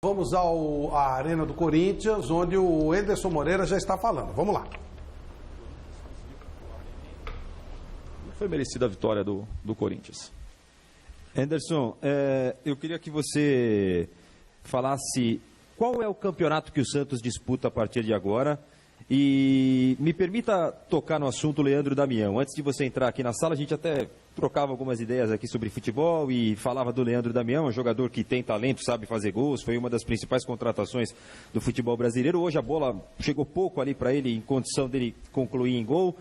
Vamos à Arena do Corinthians, onde o Enderson Moreira já está falando. Vamos lá. Foi merecida a vitória do Corinthians. Enderson, eu queria que você falasse qual é o campeonato que o Santos disputa a partir de agora. E me permita tocar no assunto Leandro Damião. Antes de você entrar aqui na sala, a gente até trocava algumas ideias aqui sobre futebol e falava do Leandro Damião, um jogador que tem talento, sabe fazer gols, foi uma das principais contratações do futebol brasileiro. Hoje a bola chegou pouco ali para ele, em condição dele concluir em gol.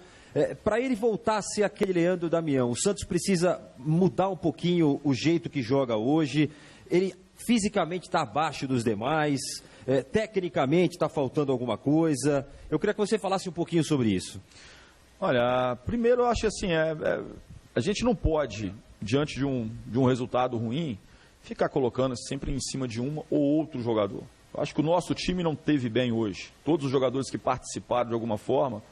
Para ele voltar a ser aquele Leandro Damião, o Santos precisa mudar um pouquinho o jeito que joga hoje. Ele fisicamente está abaixo dos demais, tecnicamente está faltando alguma coisa. Eu queria que você falasse um pouquinho sobre isso. Olha, primeiro eu acho assim, a gente não pode, diante de um resultado ruim, ficar colocando sempre em cima de um ou outro jogador. Eu acho que o nosso time não teve bem hoje. Todos os jogadores que participaram de alguma forma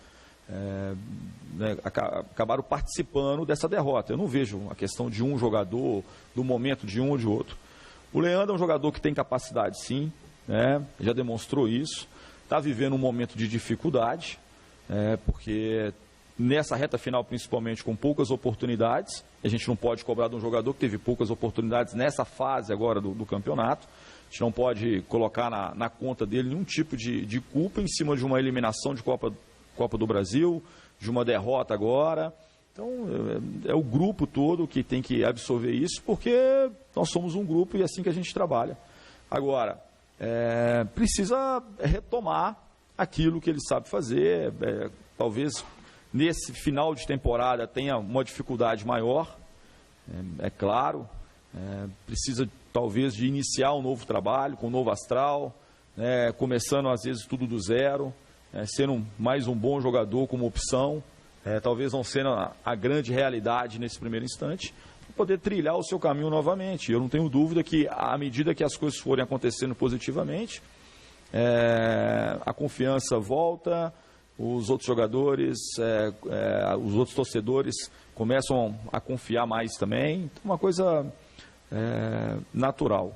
acabaram participando dessa derrota. Eu não vejo a questão de um jogador, do momento de um ou de outro. O Leandro é um jogador que tem capacidade, sim, já demonstrou isso. Está vivendo um momento de dificuldade, porque nessa reta final, principalmente com poucas oportunidades, a gente não pode cobrar de um jogador que teve poucas oportunidades nessa fase agora do campeonato. A gente não pode colocar na conta dele nenhum tipo de culpa em cima de uma eliminação de Copa do Brasil, de uma derrota agora. Então, é o grupo todo que tem que absorver isso, porque nós somos um grupo e é assim que a gente trabalha. Agora, precisa retomar aquilo que ele sabe fazer. Talvez nesse final de temporada tenha uma dificuldade maior, é claro. Precisa talvez de iniciar um novo trabalho, com um novo astral, começando às vezes tudo do zero, sendo mais um bom jogador como opção. Talvez não sendo a grande realidade nesse primeiro instante, poder trilhar o seu caminho novamente. Eu não tenho dúvida que, à medida que as coisas forem acontecendo positivamente, a confiança volta, os outros jogadores, os outros torcedores começam a confiar mais também. Então, uma coisa natural.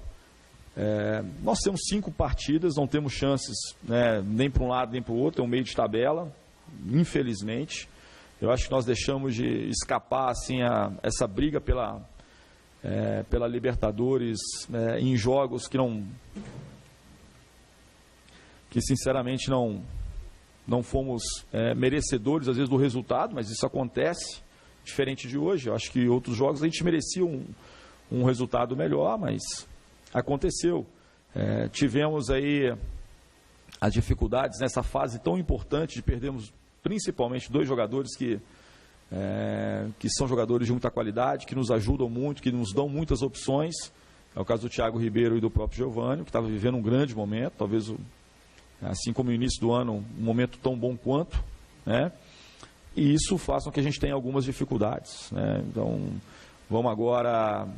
Nós temos 5 partidas, não temos chances, nem para um lado nem para o outro, é um meio de tabela, infelizmente. Eu acho que nós deixamos de escapar assim, essa briga pela Libertadores em jogos que sinceramente não fomos merecedores, às vezes, do resultado, mas isso acontece, diferente de hoje. Eu acho que outros jogos a gente merecia um resultado melhor, mas aconteceu. Tivemos aí as dificuldades nessa fase tão importante de perdermos principalmente 2 jogadores que são jogadores de muita qualidade, que nos ajudam muito, que nos dão muitas opções. É o caso do Thiago Ribeiro e do próprio Giovânio, que estava vivendo um grande momento, talvez, assim como no início do ano, um momento tão bom quanto, e isso faz com que a gente tenha algumas dificuldades, Então, vamos agora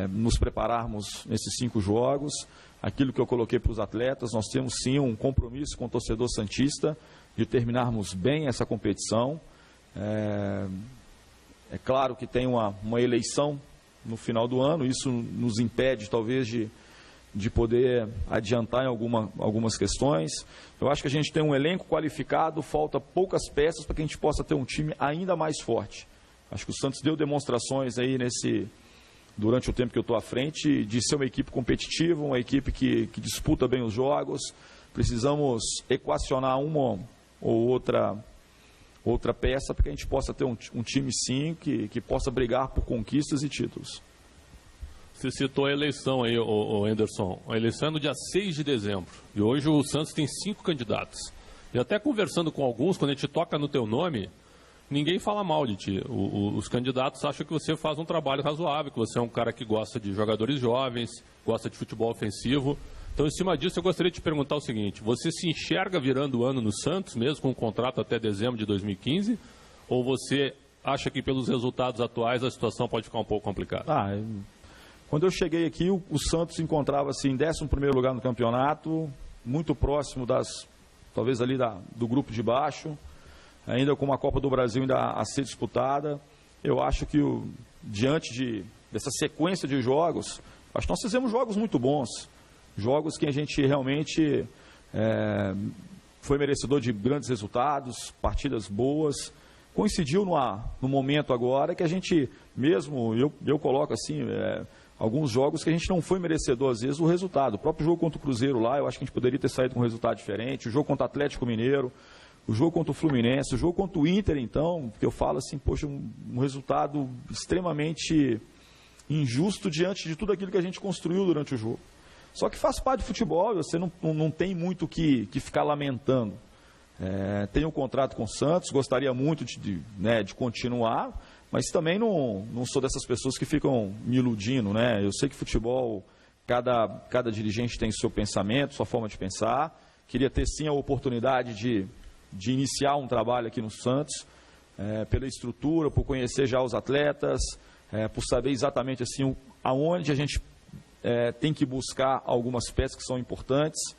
nos prepararmos nesses 5 jogos. Aquilo que eu coloquei para os atletas, nós temos sim um compromisso com o torcedor santista, de terminarmos bem essa competição. É claro que tem uma eleição no final do ano, isso nos impede talvez de poder adiantar em algumas questões. Eu acho que a gente tem um elenco qualificado, falta poucas peças para que a gente possa ter um time ainda mais forte. Acho que o Santos deu demonstrações aí durante o tempo que eu estou à frente, de ser uma equipe competitiva, uma equipe que disputa bem os jogos. Precisamos equacionar uma ou outra peça para que a gente possa ter um time sim que possa brigar por conquistas e títulos. Você citou a eleição aí, o Enderson. A eleição é no dia 6 de dezembro. E hoje o Santos tem 5 candidatos. E até conversando com alguns, quando a gente toca no teu nome, ninguém fala mal de ti. Os candidatos acham que você faz um trabalho razoável, que você é um cara que gosta de jogadores jovens, gosta de futebol ofensivo. Então, em cima disso, eu gostaria de te perguntar o seguinte: você se enxerga virando o ano no Santos, mesmo com um contrato até dezembro de 2015? Ou você acha que, pelos resultados atuais, a situação pode ficar um pouco complicada? Quando eu cheguei aqui, o Santos encontrava-se em 11º lugar no campeonato, muito próximo talvez ali do grupo de baixo, ainda com uma Copa do Brasil ainda a ser disputada. Eu acho que, diante dessa sequência de jogos, acho que nós fizemos jogos muito bons. jogos que a gente realmente foi merecedor de grandes resultados, partidas boas. Coincidiu no momento agora que a gente, mesmo, eu coloco assim, alguns jogos que a gente não foi merecedor, às vezes, do resultado. O próprio jogo contra o Cruzeiro lá, eu acho que a gente poderia ter saído com um resultado diferente. O jogo contra o Atlético Mineiro, o jogo contra o Fluminense, o jogo contra o Inter, então, que eu falo assim, poxa, um resultado extremamente injusto diante de tudo aquilo que a gente construiu durante o jogo. Só que faz parte do futebol, você não tem muito que ficar lamentando. Tenho um contrato com o Santos, gostaria muito de continuar, mas também não sou dessas pessoas que ficam me iludindo, né? Eu sei que futebol, cada dirigente tem seu pensamento, sua forma de pensar. Queria ter sim a oportunidade de iniciar um trabalho aqui no Santos, pela estrutura, por conhecer já os atletas, por saber exatamente assim aonde a gente tem que buscar algumas peças que são importantes.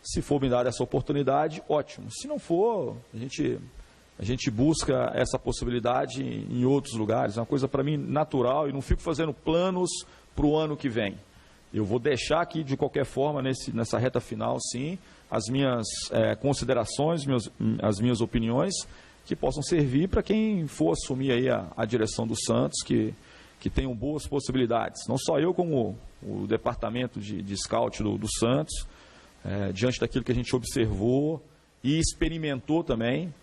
Se for me dar essa oportunidade, ótimo. Se não for, a gente busca essa possibilidade em outros lugares. É uma coisa para mim natural e não fico fazendo planos para o ano que vem. Eu vou deixar aqui, de qualquer forma, nessa reta final, sim, as minhas considerações, as minhas opiniões, que possam servir para quem for assumir aí a direção do Santos, que tenham boas possibilidades. Não só eu, como o departamento de scout do Santos, diante daquilo que a gente observou e experimentou também.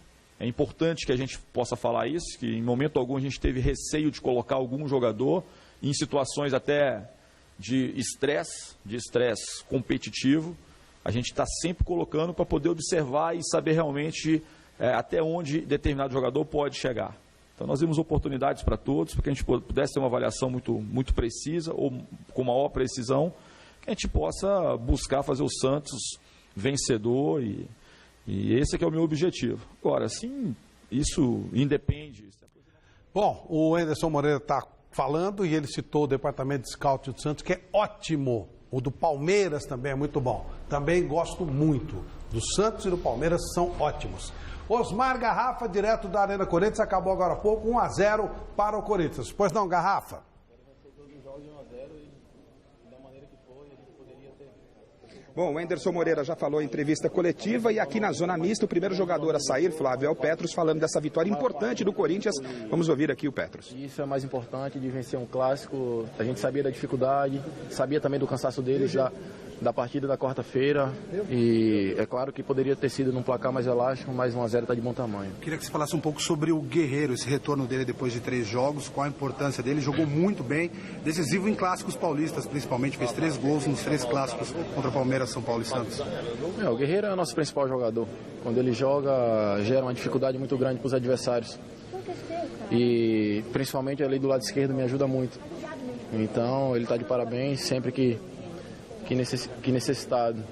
É importante que a gente possa falar isso, que em momento algum a gente teve receio de colocar algum jogador em situações até de estresse competitivo. A gente está sempre colocando para poder observar e saber realmente até onde determinado jogador pode chegar. Então nós vimos oportunidades para todos, para que a gente pudesse ter uma avaliação muito precisa, ou com maior precisão, que a gente possa buscar fazer o Santos vencedor e esse é que é o meu objetivo. Agora, sim, isso independe. Bom, o Anderson Moreira está falando e ele citou o departamento de scout do Santos, que é ótimo. O do Palmeiras também é muito bom. Também gosto muito. Do Santos e do Palmeiras são ótimos. Osmar Garrafa, direto da Arena Corinthians, acabou agora há pouco, 1-0 para o Corinthians. Pois não, Garrafa? Bom, o Anderson Moreira já falou em entrevista coletiva e aqui na zona mista o primeiro jogador a sair, Flávio, é o Petros, falando dessa vitória importante do Corinthians. Vamos ouvir aqui o Petros. Isso é mais importante, de vencer um clássico. A gente sabia da dificuldade, sabia também do cansaço deles da partida da quarta-feira e é claro que poderia ter sido num placar mais elástico, mas 1-0 está de bom tamanho. Queria que você falasse um pouco sobre o Guerreiro, esse retorno dele depois de 3 jogos, qual a importância dele, jogou muito bem, decisivo em clássicos paulistas principalmente, fez 3 gols nos 3 clássicos contra Palmeiras, São Paulo e Santos. O Guerreiro é o nosso principal jogador, quando ele joga gera uma dificuldade muito grande para os adversários e principalmente ali do lado esquerdo me ajuda muito, então ele está de parabéns, sempre que necessitado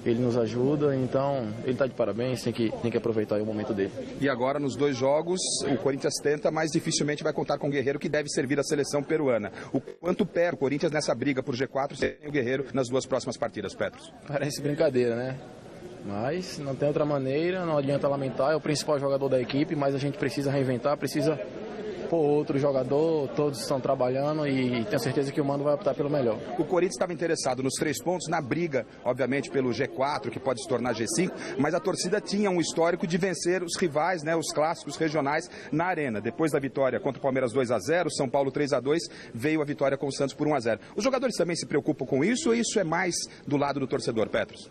ele nos ajuda, então ele está de parabéns, tem que aproveitar aí o momento dele. E agora nos 2 jogos o Corinthians tenta, mas dificilmente vai contar com o Guerreiro, que deve servir a seleção peruana. O quanto perde o Corinthians nessa briga por G4 sem o Guerreiro nas 2 próximas partidas, Petros? Parece brincadeira, né? Mas não tem outra maneira, não adianta lamentar, é o principal jogador da equipe, mas a gente precisa reinventar, precisa pôr outro jogador, todos estão trabalhando e tenho certeza que o Mano vai optar pelo melhor. O Corinthians estava interessado nos 3 pontos, na briga, obviamente, pelo G4, que pode se tornar G5, mas a torcida tinha um histórico de vencer os rivais, né, os clássicos regionais na Arena. Depois da vitória contra o Palmeiras 2-0, São Paulo 3-2, veio a vitória com o Santos por 1-0. Os jogadores também se preocupam com isso ou isso é mais do lado do torcedor, Petros?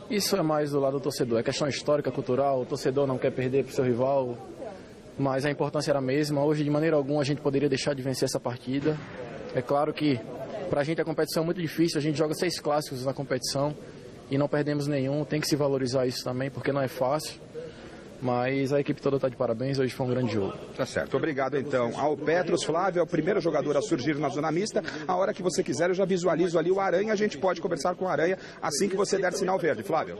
Isso é mais do lado do torcedor, é questão histórica, cultural, o torcedor não quer perder para o seu rival, mas a importância era a mesma. Hoje, de maneira alguma, a gente poderia deixar de vencer essa partida. É claro que, para a gente, a competição é muito difícil. A gente joga 6 clássicos na competição e não perdemos nenhum. Tem que se valorizar isso também, porque não é fácil. Mas a equipe toda está de parabéns. Hoje foi um grande jogo. Tá certo. Obrigado, então, ao Petros. Flávio é o primeiro jogador a surgir na zona mista. A hora que você quiser, eu já visualizo ali o Aranha. A gente pode conversar com o Aranha assim que você der sinal verde. Flávio.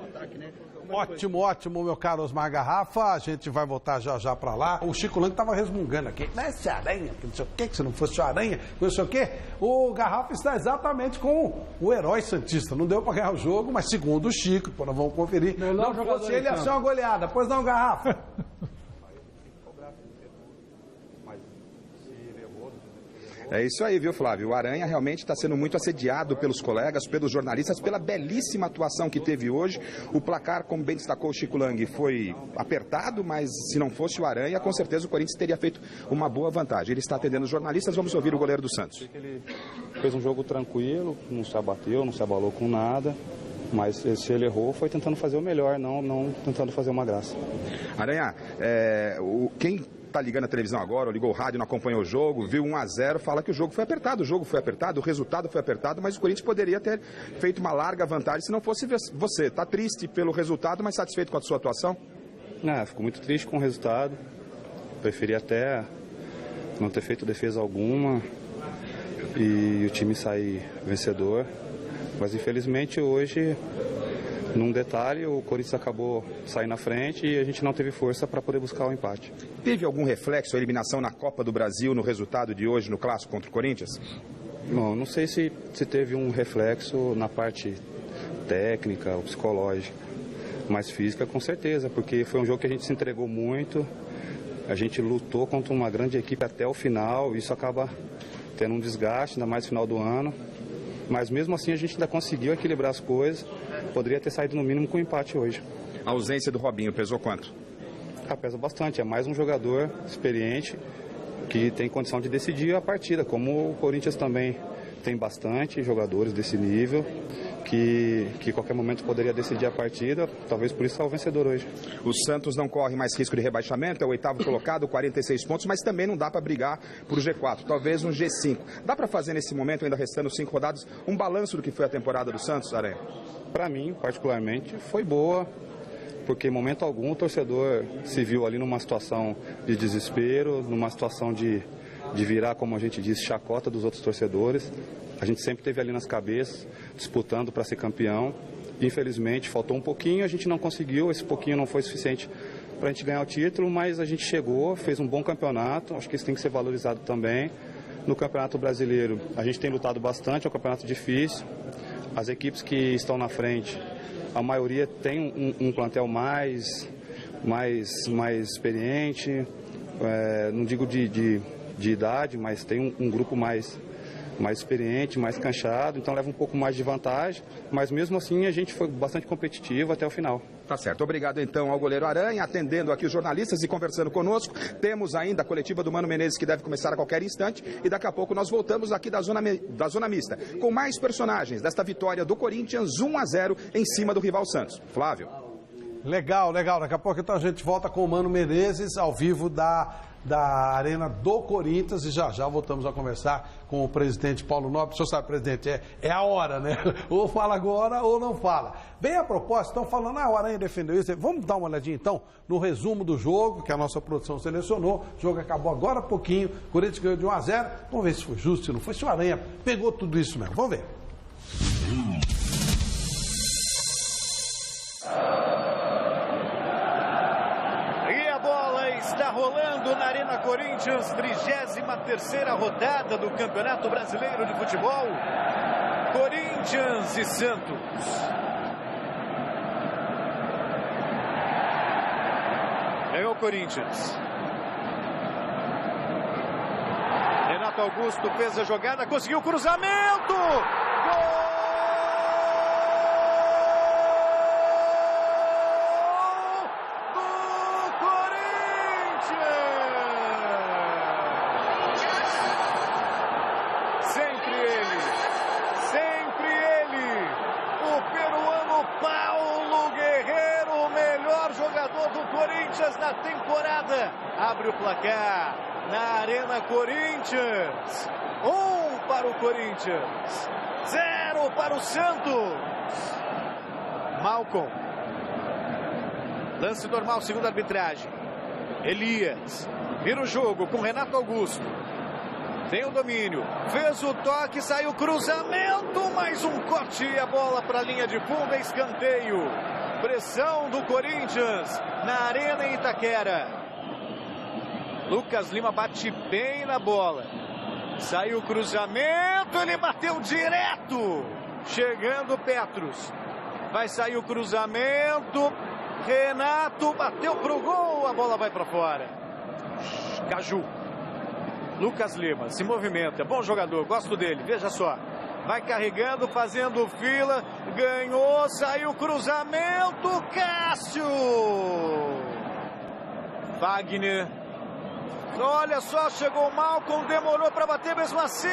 Ótimo, ótimo, meu caro Osmar Garrafa. A gente vai voltar já para lá. O Chico Lang estava resmungando aqui. Não é esse Aranha, que não sei o quê, que se não fosse o Aranha, não sei o quê. O Garrafa está exatamente com o herói santista. Não deu para ganhar o jogo, mas segundo o Chico, nós vamos conferir. Não fosse ele, ia ser uma goleada. Pois não, Garrafa? É isso aí, viu, Flávio? O Aranha realmente está sendo muito assediado pelos colegas, pelos jornalistas, pela belíssima atuação que teve hoje. O placar, como bem destacou o Chico Lang, foi apertado, mas se não fosse o Aranha, com certeza o Corinthians teria feito uma boa vantagem. Ele está atendendo os jornalistas, vamos ouvir o goleiro do Santos. Ele fez um jogo tranquilo, não se abateu, não se abalou com nada. Mas se ele errou, foi tentando fazer o melhor, não tentando fazer uma graça. Aranha, quem está ligando a televisão agora, ou ligou o rádio, não acompanhou o jogo, viu 1-0, fala que o jogo foi apertado, o resultado foi apertado, mas o Corinthians poderia ter feito uma larga vantagem se não fosse você. Está triste pelo resultado, mas satisfeito com a sua atuação? Fico muito triste com o resultado. Preferi até não ter feito defesa alguma e o time sair vencedor. Mas infelizmente hoje, num detalhe, o Corinthians acabou saindo na frente e a gente não teve força para poder buscar o empate. Teve algum reflexo a eliminação na Copa do Brasil no resultado de hoje no clássico contra o Corinthians? Não sei se teve um reflexo na parte técnica ou psicológica, mas física com certeza, porque foi um jogo que a gente se entregou muito, a gente lutou contra uma grande equipe até o final, isso acaba tendo um desgaste, ainda mais no final do ano. Mas mesmo assim a gente ainda conseguiu equilibrar as coisas. Poderia ter saído no mínimo com empate hoje. A ausência do Robinho pesou quanto? Pesa bastante. É mais um jogador experiente que tem condição de decidir a partida. Como o Corinthians também tem bastante jogadores desse nível que a qualquer momento poderia decidir a partida. Talvez por isso é o vencedor hoje. O Santos não corre mais risco de rebaixamento, é o 8º colocado, 46 pontos, mas também não dá para brigar por G4, talvez um G5. Dá para fazer nesse momento, ainda restando 5 rodadas, um balanço do que foi a temporada do Santos, Aranha? Para mim, particularmente, foi boa, porque em momento algum o torcedor se viu ali numa situação de desespero, numa situação de virar, como a gente diz, chacota dos outros torcedores. A gente sempre teve ali nas cabeças, disputando para ser campeão. Infelizmente, faltou um pouquinho, a gente não conseguiu, esse pouquinho não foi suficiente para a gente ganhar o título, mas a gente chegou, fez um bom campeonato, acho que isso tem que ser valorizado também. No Campeonato Brasileiro, a gente tem lutado bastante, é um campeonato difícil. As equipes que estão na frente, a maioria tem um plantel mais experiente, não digo de idade, mas tem um grupo mais experiente, mais canchado, então leva um pouco mais de vantagem, mas mesmo assim a gente foi bastante competitivo até o final. Tá certo. Obrigado então ao goleiro Aranha, atendendo aqui os jornalistas e conversando conosco. Temos ainda a coletiva do Mano Menezes que deve começar a qualquer instante e daqui a pouco nós voltamos aqui da zona mista com mais personagens desta vitória do Corinthians 1-0 em cima do rival Santos. Flávio. Legal. Daqui a pouco então a gente volta com o Mano Menezes ao vivo da Arena do Corinthians e já voltamos a conversar com o presidente Paulo Nobre. O senhor sabe, presidente, é a hora, né? Ou fala agora ou não fala. Bem a propósito, estão falando, o Aranha defendeu isso. Vamos dar uma olhadinha então no resumo do jogo, que a nossa produção selecionou. O jogo acabou agora há pouquinho, o Corinthians ganhou de 1-0. Vamos ver se foi justo, se não foi, se o Aranha pegou tudo isso mesmo. Vamos ver. Está rolando na Arena Corinthians, 33ª rodada do Campeonato Brasileiro de Futebol. Corinthians e Santos. Ganhou o Corinthians. Renato Augusto fez a jogada, conseguiu o cruzamento. Gol! Na temporada, abre o placar na Arena Corinthians. 1 para o Corinthians, 0 para o Santos. Malcom, lance normal, segundo a arbitragem. Elias vira o jogo com Renato Augusto, tem o domínio, fez o toque, saiu o cruzamento, mais um corte e a bola para a linha de fundo, escanteio. Pressão do Corinthians na Arena em Itaquera. Lucas Lima bate bem na bola. Saiu o cruzamento, ele bateu direto. Chegando Petros. Vai sair o cruzamento. Renato bateu pro gol, a bola vai para fora. Caju. Lucas Lima se movimenta, bom jogador, gosto dele, veja só. Vai carregando, fazendo fila, ganhou, saiu cruzamento, Cássio! Wagner. Olha só, chegou o Malcom, demorou para bater, mesmo assim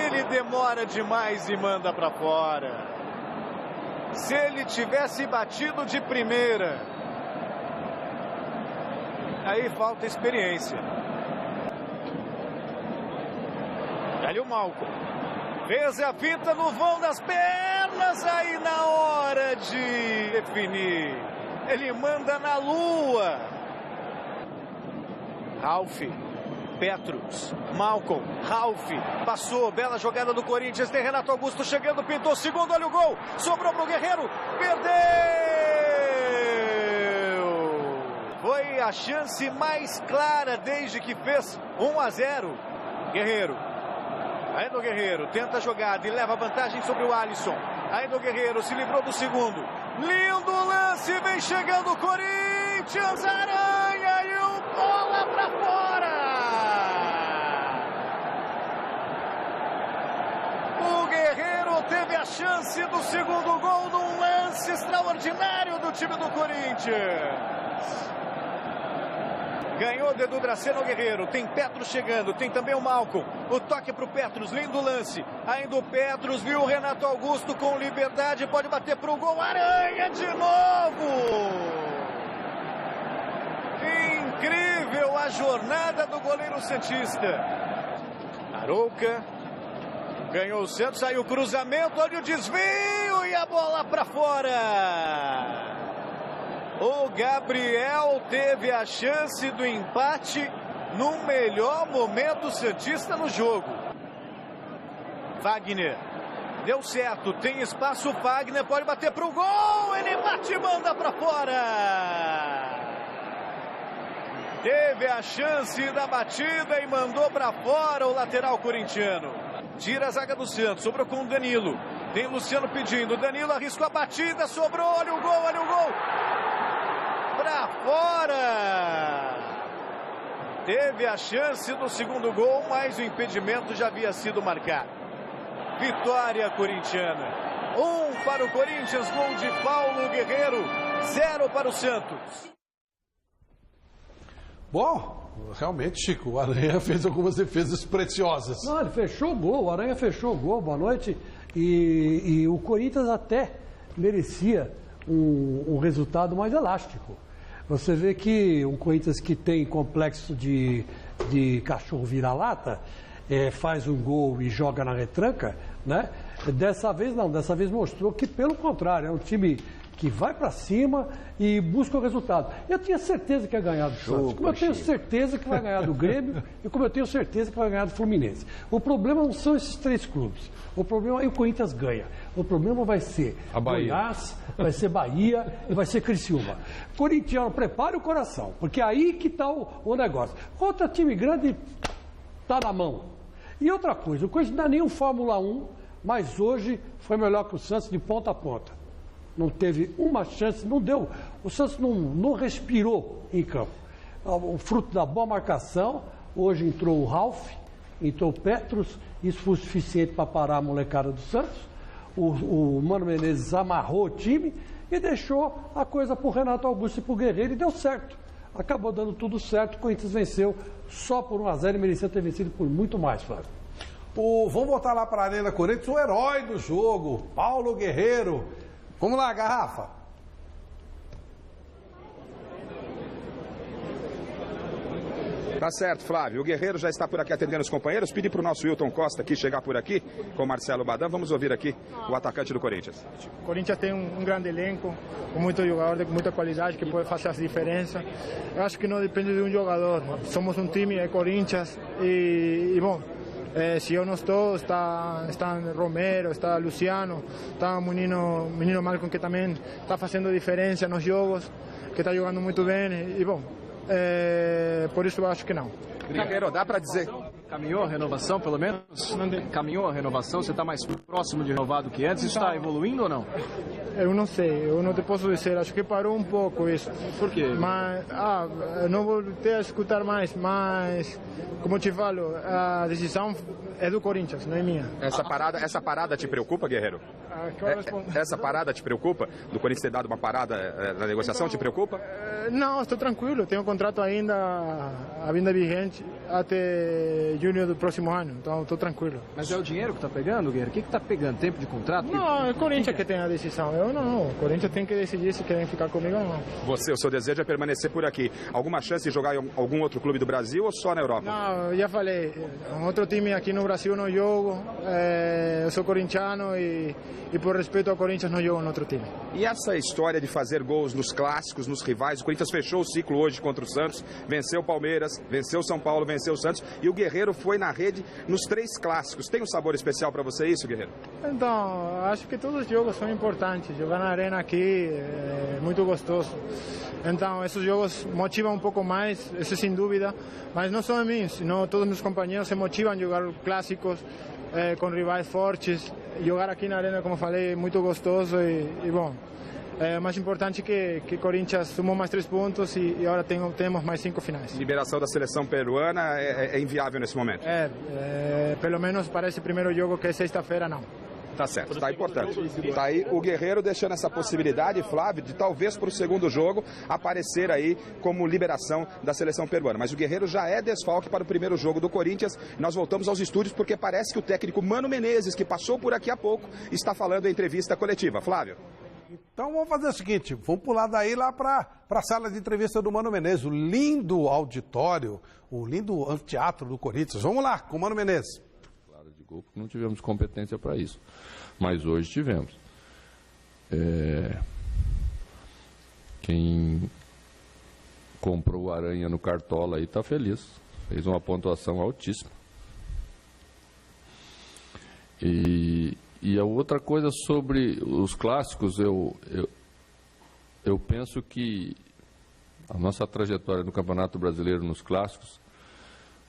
ele demora demais e manda para fora. Se ele tivesse batido de primeira, aí falta experiência. Ali o Malcom. Fez a finta no vão das pernas, aí na hora de definir, ele manda na lua. Ralf, Petrus, Malcom, Ralf, passou, bela jogada do Corinthians, tem Renato Augusto chegando, pintou segundo, olha o gol, sobrou pro Guerreiro, perdeu! Foi a chance mais clara desde que fez 1-0. Guerreiro. Ainda o Guerreiro tenta a jogada e leva vantagem sobre o Alisson. Ainda o Guerreiro se livrou do segundo. Lindo lance, vem chegando o Corinthians, Aranha e o bola pra fora. O Guerreiro teve a chance do segundo gol num lance extraordinário do time do Corinthians. Ganhou de Edu Dracena o Guerreiro. Tem Petrus chegando. Tem também o Malcom. O toque para o Petrus. Lindo lance. Ainda o Petrus viu o Renato Augusto com liberdade. Pode bater para o gol. Aranha de novo. Incrível a jornada do goleiro santista. Arouca. Ganhou o centro. Saiu o cruzamento. Olha o desvio. E a bola para fora. O Gabriel teve a chance do empate no melhor momento santista no jogo. Wagner. Deu certo, tem espaço, Wagner pode bater para o gol. Ele bate e manda para fora. Teve a chance da batida e mandou para fora o lateral corintiano. Tira a zaga do Santos, sobrou com o Danilo. Tem Luciano pedindo, Danilo arriscou a batida, sobrou, olha o gol, olha o gol. Para fora. Teve a chance do segundo gol, mas o impedimento já havia sido marcado. Vitória corintiana. 1 para o Corinthians, gol de Paulo Guerreiro. 0 para o Santos. Bom, realmente, Chico, o Aranha fez algumas defesas preciosas. Não, ele fechou o gol, o Aranha fechou o gol, boa noite. E o Corinthians até merecia um resultado mais elástico. Você vê que um Corinthians que tem complexo de cachorro vira-lata, faz um gol e joga na retranca, né? Dessa vez não, dessa vez mostrou que pelo contrário, é um time que vai para cima e busca o resultado. Eu tinha certeza que ia ganhar do Santos, como eu tenho certeza que vai ganhar do Grêmio e como eu tenho certeza que vai ganhar do Fluminense. O problema não são esses três clubes, o problema é o Corinthians ganha. O problema vai ser Goiás, vai ser Bahia e vai ser Criciúma. Corintiano, prepare o coração, porque aí que está o negócio. Contra time grande, está na mão. E outra coisa, o Corinthians não dá nenhum Fórmula 1, mas hoje foi melhor que o Santos de ponta a ponta. Não teve uma chance, não deu. O Santos não respirou em campo. O fruto da boa marcação, hoje entrou o Ralf, entrou o Petrus, isso foi o suficiente para parar a molecada do Santos. O Mano Menezes amarrou o time e deixou a coisa para o Renato Augusto e para o Guerreiro e deu certo. Acabou dando tudo certo, o Corinthians venceu só por 1-0 e merecia ter vencido por muito mais, Flávio. Vamos voltar lá para a Arena Corinthians, o herói do jogo, Paulo Guerreiro. Vamos lá, Garrafa. Tá certo, Flávio. O Guerreiro já está por aqui atendendo os companheiros. Pedi para o nosso Wilton Costa aqui chegar por aqui com o Marcelo Badan. Vamos ouvir aqui o atacante do Corinthians. O Corinthians tem um grande elenco, com muito jogador de muita qualidade que pode fazer as diferenças. Eu acho que não depende de um jogador. Somos um time de Corinthians e bom. Se eu não estou, está Romero, está Luciano, está o menino Malcom que também está fazendo diferença nos jogos, que está jogando muito bem e bom, por isso eu acho que não. Guerreiro, dá para dizer Caminhou a renovação, pelo menos? Caminhou a renovação? Você está mais próximo de renovar do que antes? Isso está evoluindo ou não? Eu não sei, eu não te posso dizer. Acho que parou um pouco isso. Por quê? Mas, eu não voltei a escutar mais, mas, como te falo, a decisão é do Corinthians, não é minha. Essa parada te preocupa, Guerreiro? Essa parada te preocupa? Do Corinthians ter dado uma parada na negociação, te preocupa? Não, estou tranquilo. Tenho um contrato ainda vigente até junho do próximo ano, então estou tranquilo. Mas é o dinheiro que está pegando, Guerreiro? O que está pegando? Tempo de contrato? Não, é o Corinthians que tem a decisão. Eu não. O Corinthians tem que decidir se querem ficar comigo ou não. O seu desejo é permanecer por aqui. Alguma chance de jogar em algum outro clube do Brasil ou só na Europa? Não, já falei. Um outro time aqui no Brasil não jogo. Eu sou corintiano e por respeito ao Corinthians não jogo em outro time. E essa história de fazer gols nos clássicos, nos rivais, o Corinthians fechou o ciclo hoje contra o Santos, venceu o Palmeiras, venceu o São Paulo, venceu o Santos e o Guerreiro foi na rede nos 3 clássicos. Tem um sabor especial para você isso, Guerreiro? Então, acho que todos os jogos são importantes. Jogar na arena aqui é muito gostoso. Então, esses jogos motivam um pouco mais, isso sem dúvida, mas não só a mim, senão todos meus companheiros se motivam a jogar clássicos com rivais fortes. Jogar aqui na arena, como falei, é muito gostoso e bom. É mais importante que Corinthians sumou mais 3 pontos e agora temos mais 5 finais. Liberação da seleção peruana é inviável nesse momento? Pelo menos para esse primeiro jogo, que é sexta-feira, não. Tá certo, tá importante. Tá aí o Guerreiro deixando essa possibilidade, Flávio, de talvez para o segundo jogo aparecer aí como liberação da seleção peruana. Mas o Guerreiro já é desfalque para o primeiro jogo do Corinthians. Nós voltamos aos estúdios porque parece que o técnico Mano Menezes, que passou por aqui há pouco, está falando em entrevista coletiva. Flávio. Então vamos fazer o seguinte, vamos pular daí lá para a sala de entrevista do Mano Menezes, o lindo auditório, o lindo anfiteatro do Corinthians. Vamos lá, com o Mano Menezes. Claro, de gol, porque não tivemos competência para isso, mas hoje tivemos. Quem comprou o Aranha no Cartola aí está feliz, fez uma pontuação altíssima. E a outra coisa sobre os clássicos, eu penso que a nossa trajetória no Campeonato Brasileiro nos clássicos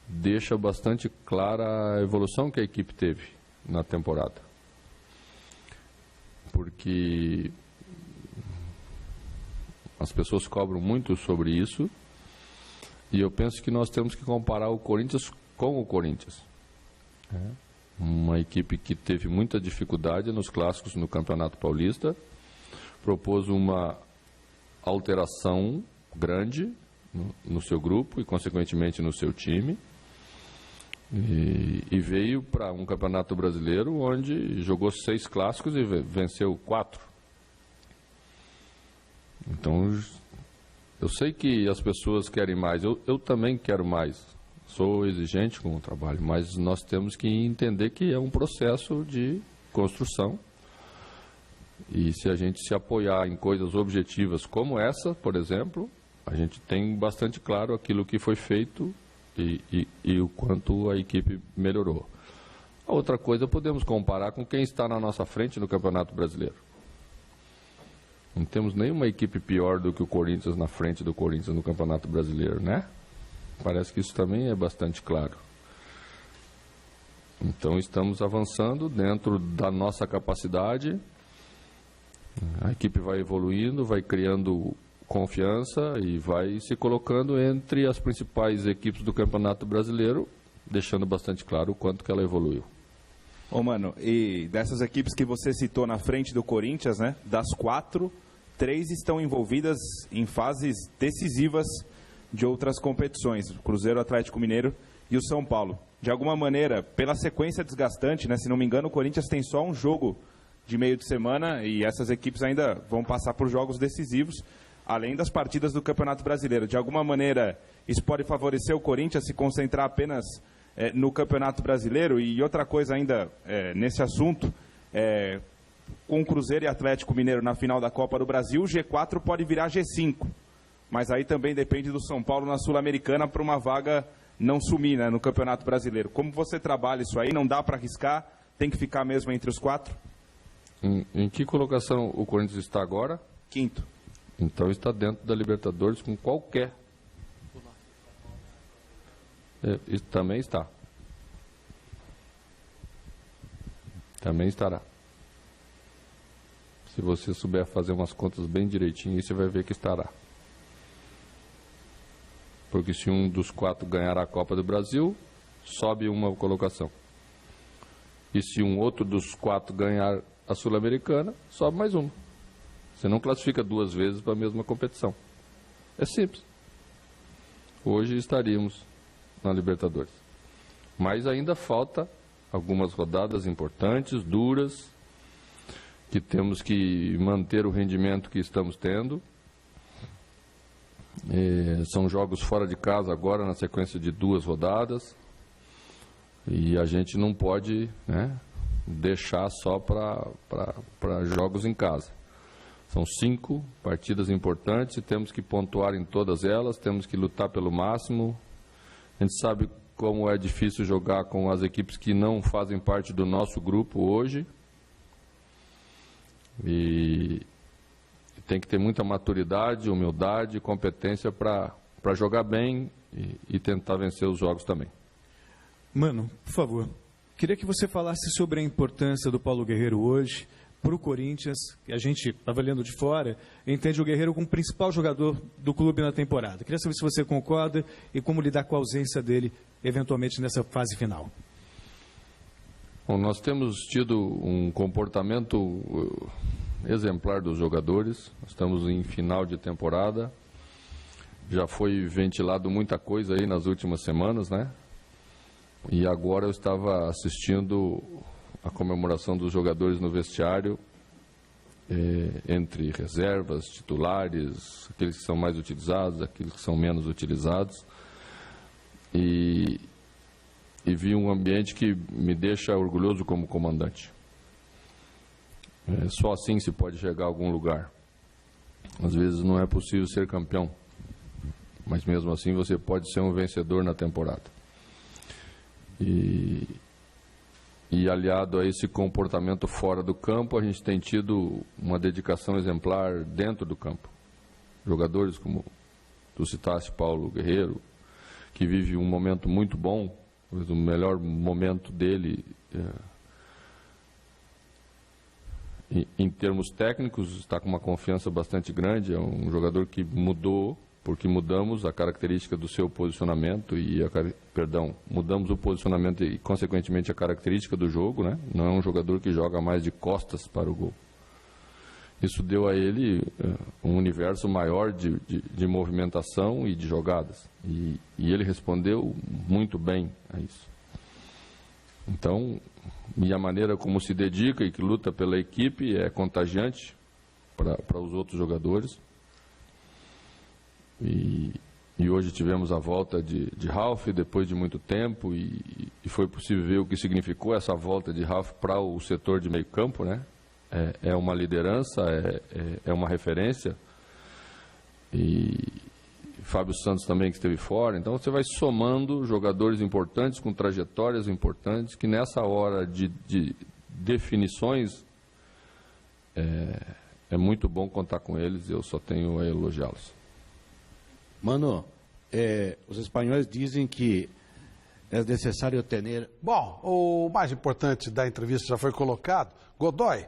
deixa bastante clara a evolução que a equipe teve na temporada. Porque as pessoas cobram muito sobre isso e eu penso que nós temos que comparar o Corinthians com o Corinthians. Uma equipe que teve muita dificuldade nos clássicos no Campeonato Paulista, propôs uma alteração grande no seu grupo e, consequentemente, no seu time, e veio para um Campeonato Brasileiro onde jogou 6 clássicos e venceu 4. Então, eu sei que as pessoas querem mais, eu também quero mais. Sou exigente com o trabalho, mas nós temos que entender que é um processo de construção. E se a gente se apoiar em coisas objetivas como essa, por exemplo, a gente tem bastante claro aquilo que foi feito e o quanto a equipe melhorou. A outra coisa, podemos comparar com quem está na nossa frente no Campeonato Brasileiro. Não temos nenhuma equipe pior do que o Corinthians na frente do Corinthians no Campeonato Brasileiro, né? Parece que isso também é bastante claro. Então, estamos avançando dentro da nossa capacidade. A equipe vai evoluindo, vai criando confiança e vai se colocando entre as principais equipes do Campeonato Brasileiro, deixando bastante claro o quanto que ela evoluiu. Ô, mano, e dessas equipes que você citou na frente do Corinthians, né? Das 4, 3 estão envolvidas em fases decisivas de outras competições, o Cruzeiro, o Atlético Mineiro e o São Paulo. De alguma maneira, pela sequência desgastante, né, se não me engano, o Corinthians tem só um jogo de meio de semana e essas equipes ainda vão passar por jogos decisivos, além das partidas do Campeonato Brasileiro. De alguma maneira, isso pode favorecer o Corinthians se concentrar apenas no Campeonato Brasileiro? E outra coisa ainda nesse assunto, com o Cruzeiro e Atlético Mineiro na final da Copa do Brasil, o G4 pode virar G5. Mas aí também depende do São Paulo na Sul-Americana para uma vaga não sumir, né, no Campeonato Brasileiro. Como você trabalha isso aí? Não dá para arriscar? Tem que ficar mesmo entre os 4? Em que colocação o Corinthians está agora? 5º. Então está dentro da Libertadores com qualquer. Isso também está. Também estará. Se você souber fazer umas contas bem direitinho, você vai ver que estará. Porque se um dos 4 ganhar a Copa do Brasil, sobe uma colocação. E se um outro dos 4 ganhar a Sul-Americana, sobe mais uma. Você não classifica 2 vezes para a mesma competição. É simples. Hoje estaríamos na Libertadores. Mas ainda falta algumas rodadas importantes, duras, que temos que manter o rendimento que estamos tendo. São jogos fora de casa agora, na sequência de 2 rodadas. E a gente não pode, né, deixar só para jogos em casa. São 5 partidas importantes e temos que pontuar em todas elas, temos que lutar pelo máximo. A gente sabe como é difícil jogar com as equipes que não fazem parte do nosso grupo hoje. E tem que ter muita maturidade, humildade, competência para jogar bem e tentar vencer os jogos também. Mano, por favor, queria que você falasse sobre a importância do Paulo Guerreiro hoje para o Corinthians, que a gente, avaliando de fora, entende o Guerreiro como o principal jogador do clube na temporada. Queria saber se você concorda e como lidar com a ausência dele, eventualmente, nessa fase final. Bom, nós temos tido um comportamento exemplar dos jogadores. Estamos em final de temporada. Já foi ventilado muita coisa aí nas últimas semanas, né? E agora eu estava assistindo a comemoração dos jogadores no vestiário, entre reservas, titulares, aqueles que são mais utilizados, aqueles que são menos utilizados. E vi um ambiente que me deixa orgulhoso como comandante. Só assim se pode chegar a algum lugar. Às vezes não é possível ser campeão, mas mesmo assim você pode ser um vencedor na temporada. E aliado a esse comportamento fora do campo, a gente tem tido uma dedicação exemplar dentro do campo. Jogadores como tu citaste, Paulo Guerreiro, que vive um momento muito bom, o melhor momento dele em termos técnicos, está com uma confiança bastante grande, é um jogador que mudou, porque mudamos a característica do seu posicionamento mudamos o posicionamento e, consequentemente, a característica do jogo, né? Não é um jogador que joga mais de costas para o gol. Isso deu a ele um universo maior de movimentação e de jogadas. E ele respondeu muito bem a isso. Então, e a maneira como se dedica e que luta pela equipe é contagiante para os outros jogadores. E hoje tivemos a volta de Ralf depois de muito tempo e foi possível ver o que significou essa volta de Ralf para o setor de meio campo, né? É uma liderança, é uma referência. E Fábio Santos também, que esteve fora. Então você vai somando jogadores importantes com trajetórias importantes que nessa hora de definições é muito bom contar com eles e eu só tenho a elogiá-los. Mano, os espanhóis dizem que é necessário ter... Bom, o mais importante da entrevista já foi colocado. Godoy,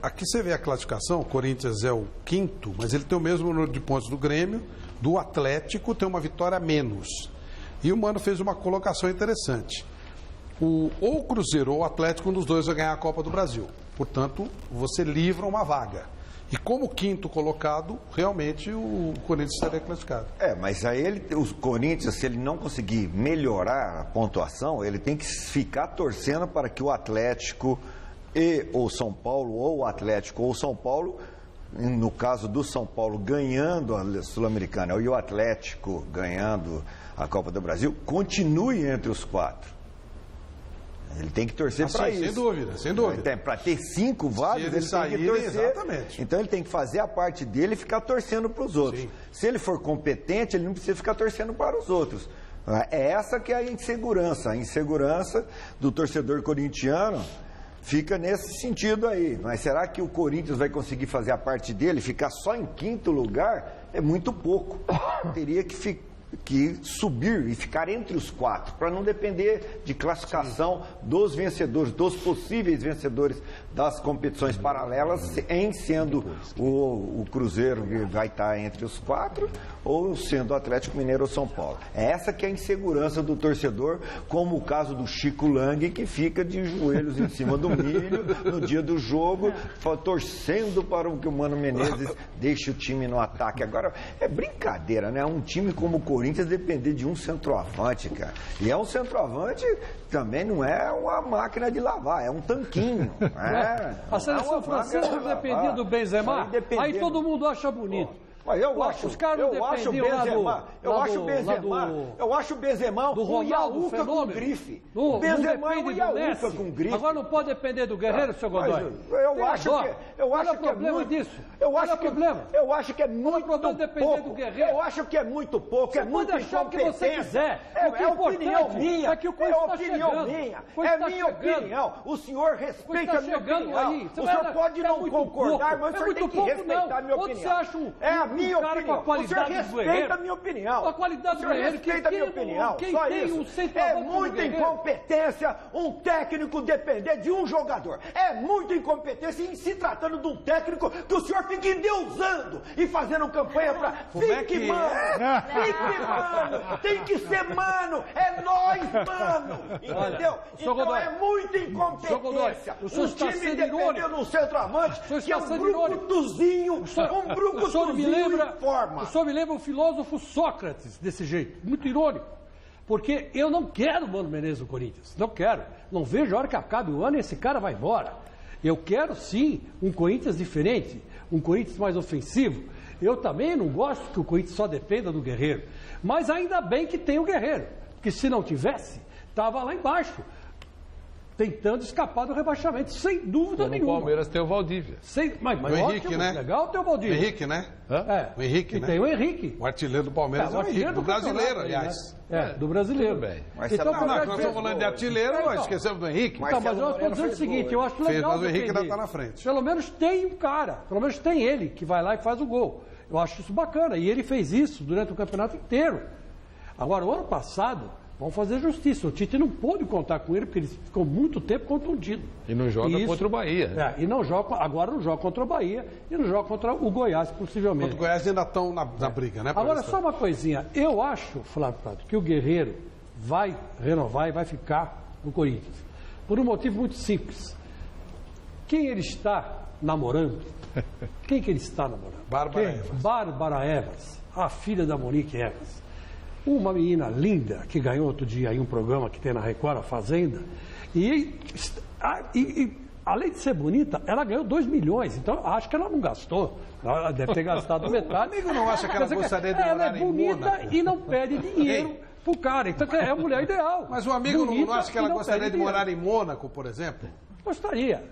aqui você vê a classificação, o Corinthians é o 5º, mas ele tem o mesmo número de pontos do Grêmio, do Atlético tem uma vitória a menos. E o Mano fez uma colocação interessante. Ou o Cruzeiro ou o Atlético, um dos dois vai ganhar a Copa do Brasil. Portanto, você livra uma vaga. E como 5º colocado, realmente o Corinthians estaria classificado. Mas aí o Corinthians, se ele não conseguir melhorar a pontuação, ele tem que ficar torcendo para que o Atlético ou São Paulo, ou o Atlético ou São Paulo, no caso do São Paulo ganhando a Sul-Americana e o Atlético ganhando a Copa do Brasil, continue entre os 4. Ele tem que torcer para isso. Sem dúvida, sem dúvida. Para ter 5 vagas, ele tem que torcer. Exatamente. Então ele tem que fazer a parte dele e ficar torcendo para os outros. Sim. Se ele for competente, ele não precisa ficar torcendo para os outros. É essa que é a insegurança. A insegurança do torcedor corintiano fica nesse sentido aí. Mas será que o Corinthians vai conseguir fazer a parte dele, ficar só em 5º lugar? É muito pouco. Teria que que subir e ficar entre os 4, para não depender de classificação dos vencedores, dos possíveis vencedores das competições paralelas, em sendo o Cruzeiro que vai estar entre os 4, ou sendo o Atlético Mineiro ou São Paulo. É essa que é a insegurança do torcedor, como o caso do Chico Lang, que fica de joelhos em cima do milho no dia do jogo, torcendo para que o Mano Menezes deixe o time no ataque. Agora, é brincadeira, né? Um time como o Corinthians depender de um centroavante, cara. E é um centroavante, também não é uma máquina de lavar, é um tanquinho. A seleção francesa dependia do Benzema, aí todo mundo acha bonito. Eu acho o Benzema um Iaúca com grife. O Benzema é um Iaúca com grife. Agora não pode depender do Guerreiro, seu Godoy. Eu acho que é muito disso. Eu acho que é muito pouco. Eu acho que é muito pouco, é muito incompetência. É opinião minha. É minha opinião. O senhor respeita a minha opinião. O senhor pode não concordar, mas o senhor tem que respeitar a minha opinião. É a minha opinião. O senhor respeita a minha opinião. A qualidade do Guerreiro. Respeita a minha opinião. Só isso. É muita incompetência um técnico depender de um jogador. É muita incompetência em se tratando de um técnico que o senhor fica endeusando e fazendo campanha para fique mano, tem que ser mano, é nós, mano, entendeu? Então é muita incompetência. Um time dependendo de um centroavante que é um brucutuzinho, O senhor me lembra o filósofo Sócrates desse jeito, muito irônico. Porque eu não quero o Mano Menezes no Corinthians, não quero. Não vejo a hora que acabe o ano e esse cara vai embora. Eu quero sim um Corinthians diferente, um Corinthians mais ofensivo. Eu também não gosto que o Corinthians só dependa do Guerreiro. Mas ainda bem que tem o Guerreiro, porque se não tivesse, estava lá embaixo, tentando escapar do rebaixamento, sem dúvida nenhuma. O Palmeiras tem o Valdívia. Mas o Henrique, ótimo, né? Legal ter o Valdívia. O Henrique, né? O Henrique, né? Tem o Henrique. O artilheiro do Palmeiras é o Henrique, do brasileiro, aliás. Do brasileiro. Tudo bem. Então, nós estamos falando de artilheiro, nós esquecemos do Henrique. Mas eu estou dizendo o seguinte, eu acho legal mas o Henrique ainda está na frente. Pelo menos tem um cara, pelo menos tem ele, que vai lá e faz o gol. Eu acho isso bacana, e ele fez isso durante o campeonato inteiro. Agora, o ano passado, vamos fazer justiça, o Tite não pôde contar com ele, porque ele ficou muito tempo contundido. E não joga contra o Bahia. E não joga, agora não joga contra o Bahia, e não joga contra o Goiás, possivelmente. Contra o Goiás ainda estão na briga, né? Agora, só uma coisinha, eu acho, Flávio Prado, que o Guerreiro vai renovar e vai ficar no Corinthians. Por um motivo muito simples. Quem ele está namorando? Quem que ele está namorando? Bárbara Evas, a filha da Monique Evas. Uma menina linda que ganhou outro dia aí um programa que tem na Record, a Fazenda. E além de ser bonita, ela ganhou 2 milhões. Então, acho que ela não gastou. Ela deve ter gastado metade. O amigo não acha que ela gostaria de morar em Mônaco? Ela é bonita e não pede dinheiro pro cara. Então, é a mulher ideal. Mas o amigo não acha que ela gostaria de morar em Mônaco, por exemplo? Gostaria.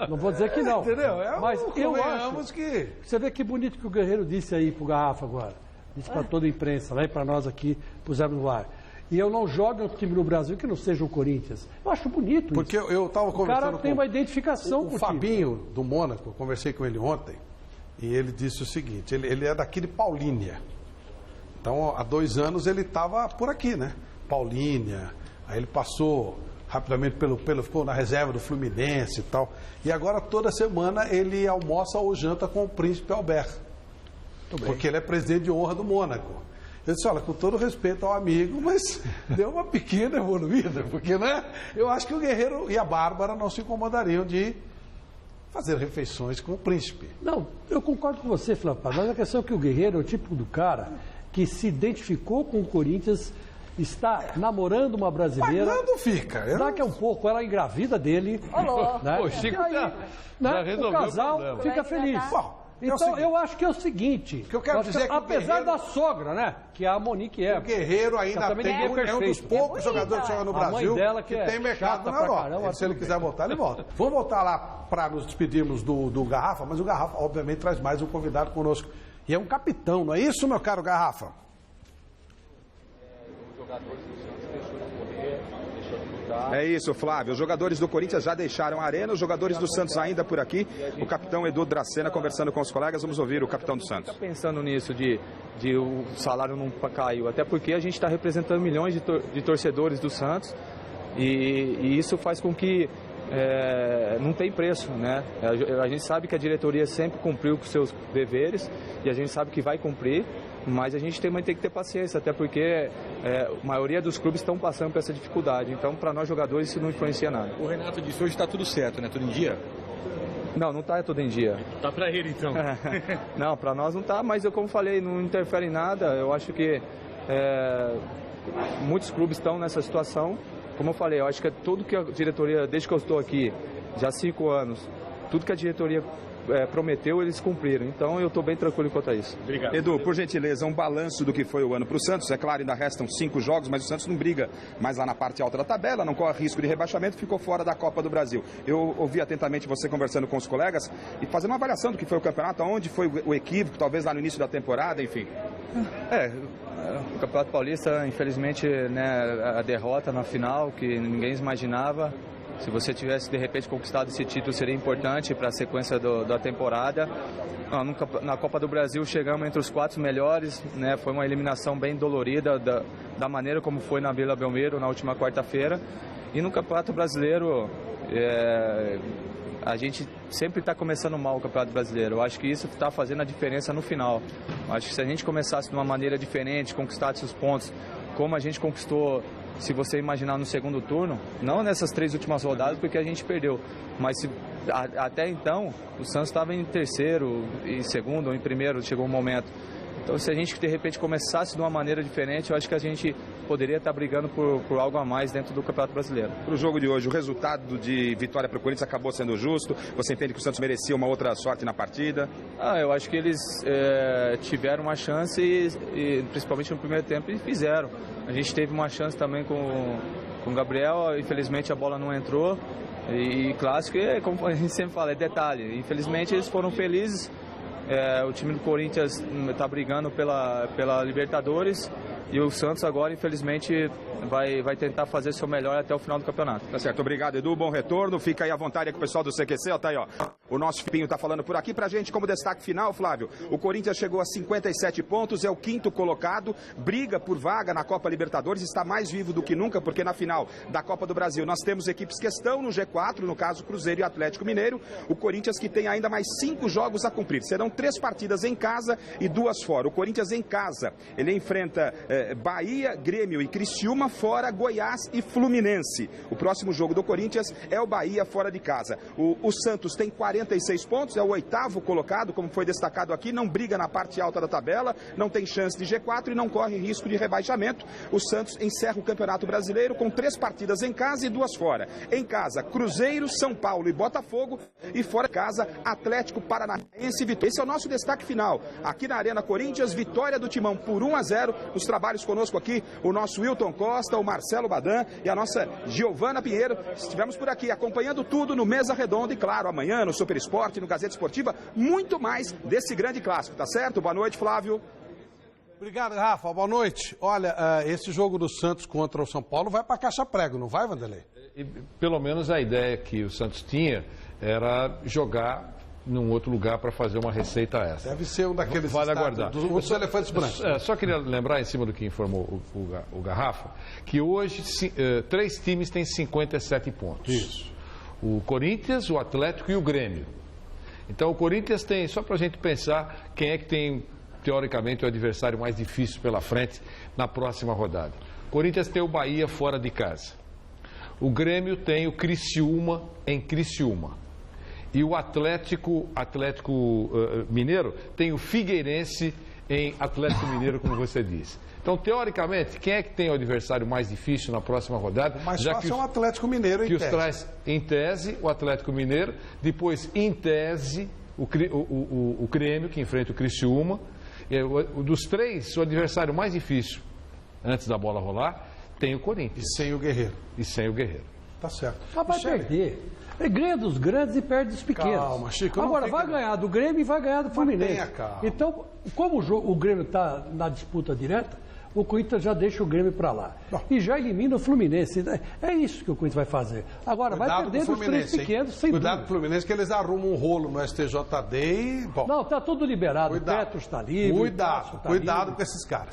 Não vou dizer que não. Entendeu? Mas eu acho que... Você vê que bonito que o Guerreiro disse aí pro Garrafa agora. Disse para toda a imprensa, lá e para nós aqui, pusemos no ar. E eu não jogo um time no Brasil que não seja o Corinthians. Eu acho bonito porque isso. Porque eu estava conversando com... O cara tem uma identificação com o Fabinho, do Mônaco, eu conversei com ele ontem, e ele disse o seguinte, ele é daqui de Paulínia. Então, há 2 anos ele estava por aqui, né? Paulínia, aí ele passou rapidamente ficou na reserva do Fluminense e tal. E agora, toda semana, ele almoça ou janta com o Príncipe Alberto. Porque ele é presidente de honra do Mônaco. Eu disse, olha, com todo respeito ao amigo, mas deu uma pequena evoluída, porque, né? Eu acho que o Guerreiro e a Bárbara não se incomodariam de fazer refeições com o príncipe. Não, eu concordo com você, Flávio, mas a questão é que o Guerreiro é o tipo do cara que se identificou com o Corinthians, está namorando uma brasileira. Mas não fica. Daqui a um pouco ela engravida dele. Né? O Chico já resolveu o casal fica feliz. Então, eu acho que é o seguinte, que eu quero dizer é que apesar da sogra, né, que é a Monique Evas. O Guerreiro ainda é um dos poucos jogadores que joga no Brasil que tem mercado na Europa. Se ele quiser voltar, ele volta. Vamos voltar lá para nos despedirmos do Garrafa, mas o Garrafa, obviamente, traz mais um convidado conosco. E é um capitão, não é isso, meu caro Garrafa? O jogador do Santos deixou de correr, deixou de É isso, Flávio. Os jogadores do Corinthians já deixaram a arena, os jogadores do Santos ainda por aqui. O capitão Edu Dracena conversando com os colegas. Vamos ouvir o capitão do Santos. Pensando nisso de o salário não caiu, até porque a gente está representando milhões de torcedores do Santos e isso faz com que não tem preço, né? A gente sabe que a diretoria sempre cumpriu com seus deveres e a gente sabe que vai cumprir, mas a gente também tem que ter paciência, até porque a maioria dos clubes estão passando por essa dificuldade. Então, para nós jogadores, isso não influencia nada. O Renato disse hoje está tudo certo, né? Tudo em dia? Não está tudo em dia. Tá para ele, então. Não, para nós não está, mas eu, como falei, não interfere em nada. Eu acho que muitos clubes estão nessa situação. Como eu falei, eu acho que tudo que a diretoria, desde que eu estou aqui, já há 5 anos, tudo que a diretoria prometeu, eles cumpriram. Então eu estou bem tranquilo quanto a isso. Obrigado. Edu, por gentileza, um balanço do que foi o ano para o Santos. É claro, ainda restam 5 jogos, mas o Santos não briga mais lá na parte alta da tabela, não corre risco de rebaixamento, ficou fora da Copa do Brasil. Eu ouvi atentamente você conversando com os colegas e fazendo uma avaliação do que foi o campeonato, onde foi o equívoco, talvez lá no início da temporada, enfim. O Campeonato Paulista, infelizmente, né, a derrota na final, que ninguém imaginava. Se você tivesse, de repente, conquistado esse título, seria importante para a sequência da temporada. Na Copa do Brasil, chegamos entre os 4 melhores, né? Foi uma eliminação bem dolorida da maneira como foi na Vila Belmiro na última quarta-feira. E no Campeonato Brasileiro, a gente sempre está começando mal o Campeonato Brasileiro. Eu acho que isso está fazendo a diferença no final. Eu acho que se a gente começasse de uma maneira diferente, conquistasse os pontos, como a gente conquistou, se você imaginar no segundo turno, não nessas 3 últimas rodadas, porque a gente perdeu, mas até então o Santos estava em terceiro, em segundo ou em primeiro, chegou um momento. Então, se a gente de repente começasse de uma maneira diferente, eu acho que a gente poderia estar brigando por algo a mais dentro do Campeonato Brasileiro. Para o jogo de hoje, o resultado de vitória para o Corinthians acabou sendo justo? Você entende que o Santos merecia uma outra sorte na partida? Eu acho que eles tiveram uma chance, e principalmente no primeiro tempo, e fizeram. A gente teve uma chance também com o Gabriel, infelizmente a bola não entrou. E clássico, como a gente sempre fala, é detalhe. Infelizmente eles foram felizes. O time do Corinthians está brigando pela Libertadores e o Santos agora, infelizmente, vai tentar fazer seu melhor até o final do campeonato. Tá certo, obrigado, Edu, bom retorno. Fica aí à vontade com o pessoal do CQC, ó, tá aí, ó. O nosso Filipinho tá falando por aqui pra gente como destaque final, Flávio. O Corinthians chegou a 57 pontos, é o 5º colocado, briga por vaga na Copa Libertadores, está mais vivo do que nunca, porque na final da Copa do Brasil nós temos equipes que estão no G4, no caso Cruzeiro e Atlético Mineiro. O Corinthians que tem ainda mais 5 jogos a cumprir. Serão 3 partidas em casa e 2 fora. O Corinthians em casa, ele enfrenta Bahia, Grêmio e Criciúma, fora Goiás e Fluminense. O próximo jogo do Corinthians é o Bahia fora de casa. O Santos tem 46 pontos, é o 8º colocado, como foi destacado aqui, não briga na parte alta da tabela, não tem chance de G4 e não corre risco de rebaixamento. O Santos encerra o Campeonato Brasileiro com 3 partidas em casa e 2 fora. Em casa, Cruzeiro, São Paulo e Botafogo, e fora de casa, Atlético Paranaense e Vitória. Esse é o nosso destaque final. Aqui na Arena Corinthians, vitória do Timão por 1-0. Os trabalhos conosco aqui, o nosso Wilton Costa, o Marcelo Badan e a nossa Giovana Pinheiro. Estivemos por aqui acompanhando tudo no Mesa Redonda e, claro, amanhã no Super Esporte, no Gazeta Esportiva, muito mais desse grande clássico, tá certo? Boa noite, Flávio. Obrigado, Rafa. Boa noite. Olha, esse jogo do Santos contra o São Paulo vai para caixa prego, não vai, Vanderlei? Pelo menos a ideia que o Santos tinha era jogar num outro lugar para fazer uma receita extra. Deve ser um daqueles vale aguardar. Dos elefantes brancos. Só queria lembrar, em cima do que informou o Garrafa, que hoje 3 times têm 57 pontos. Isso. O Corinthians, o Atlético e o Grêmio. Então o Corinthians tem, só para a gente pensar, quem é que tem, teoricamente, o adversário mais difícil pela frente na próxima rodada. O Corinthians tem o Bahia fora de casa. O Grêmio tem o Criciúma em Criciúma. E o Atlético Mineiro tem o Figueirense em Atlético Mineiro, como você disse. Então, teoricamente, quem é que tem o adversário mais difícil na próxima rodada? Mais fácil é o Atlético Mineiro, em tese. Que os traz, em tese, o Atlético Mineiro. Depois, em tese, o Grêmio, que enfrenta o Criciúma. Dos 3, o adversário mais difícil, antes da bola rolar, tem o Corinthians. E sem o Guerreiro. Tá certo. Mas vai perder. Ele ganha dos grandes e perde dos pequenos. Calma, Chico. Agora, vai ganhar do Grêmio e vai ganhar do Fluminense. Então, como o Grêmio está na disputa direta, o Corinthians já deixa o Grêmio para lá. E já elimina o Fluminense. É isso que o Corinthians vai fazer. Agora, vai perder dos três pequenos, sem Cuidado dúvida. com o Fluminense, que eles arrumam um rolo no STJD e... Bom, não, tá tudo liberado. cuidado. O Petros está livre. Cuidado, tá cuidado livre. com esses caras.